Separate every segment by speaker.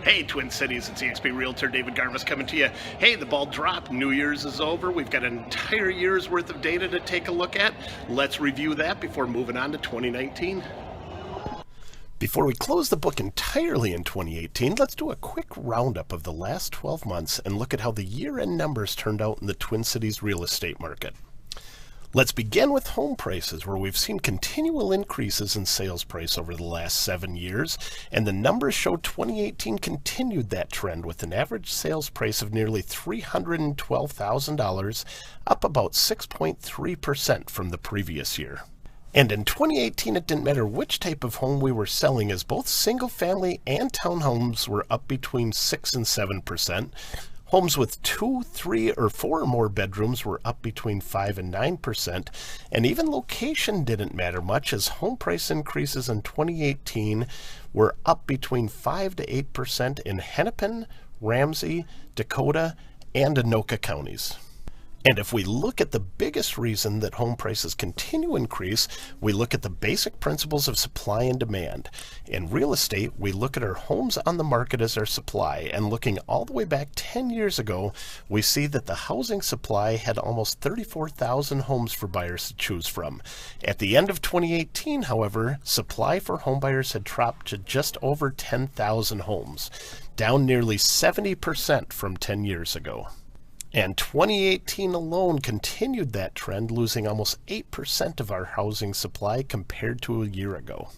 Speaker 1: Hey, Twin Cities, it's eXp Realtor David Garves coming to you. Hey, the ball dropped. New Year's is over. We've got an entire year's worth of data to take a look at. Let's review that before moving on to 2019. Before we close the book entirely in 2018, let's do a quick roundup of the last 12 months and look at how the year-end numbers turned out in the Twin Cities real estate market. Let's begin with home prices, where we've seen continual increases in sales price over the last 7 years, and the numbers show 2018 continued that trend with an average sales price of nearly $312,000, up about 6.3% from the previous year. And in 2018, it didn't matter which type of home we were selling, as both single-family and townhomes were up between 6 and 7%. Homes with 2, 3, or 4 or more bedrooms were up between 5 and 9%, and even location didn't matter much, as home price increases in 2018 were up between 5 to 8% in Hennepin, Ramsey, Dakota, and Anoka counties. And if we look at the biggest reason that home prices continue to increase, we look at the basic principles of supply and demand. In real estate, we look at our homes on the market as our supply, and looking all the way back 10 years ago, we see that the housing supply had almost 34,000 homes for buyers to choose from. At the end of 2018, however, supply for homebuyers had dropped to just over 10,000 homes, down nearly 70% from 10 years ago. And 2018 alone continued that trend, losing almost 8% of our housing supply compared to a year ago.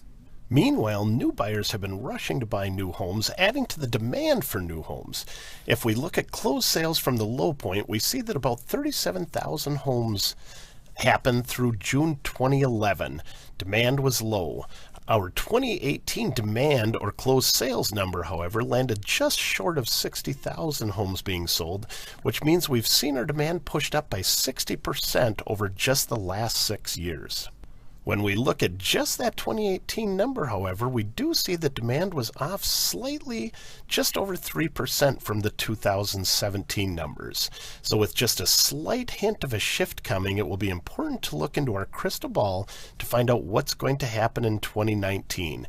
Speaker 1: Meanwhile, new buyers have been rushing to buy new homes, adding to the demand for new homes. If we look at closed sales from the low point, we see that about 37,000 homes happened through June 2011. Demand was low. Our 2018 demand or closed sales number, however, landed just short of 60,000 homes being sold, which means we've seen our demand pushed up by 60% over just the last 6 years. When we look at just that 2018 number, however, we do see that demand was off slightly, just over 3% from the 2017 numbers. So with just a slight hint of a shift coming, it will be important to look into our crystal ball to find out what's going to happen in 2019.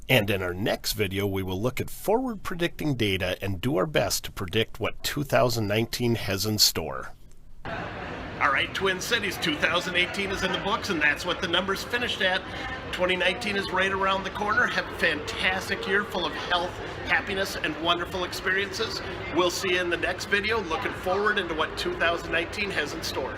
Speaker 1: And in our next video, we will look at forward predicting data and do our best to predict what 2019 has in store. All right, Twin Cities, 2018 is in the books, and that's what the numbers finished at. 2019 is right around the corner. Have a fantastic year full of health, happiness, and wonderful experiences. We'll see you in the next video. Looking forward into what 2019 has in store.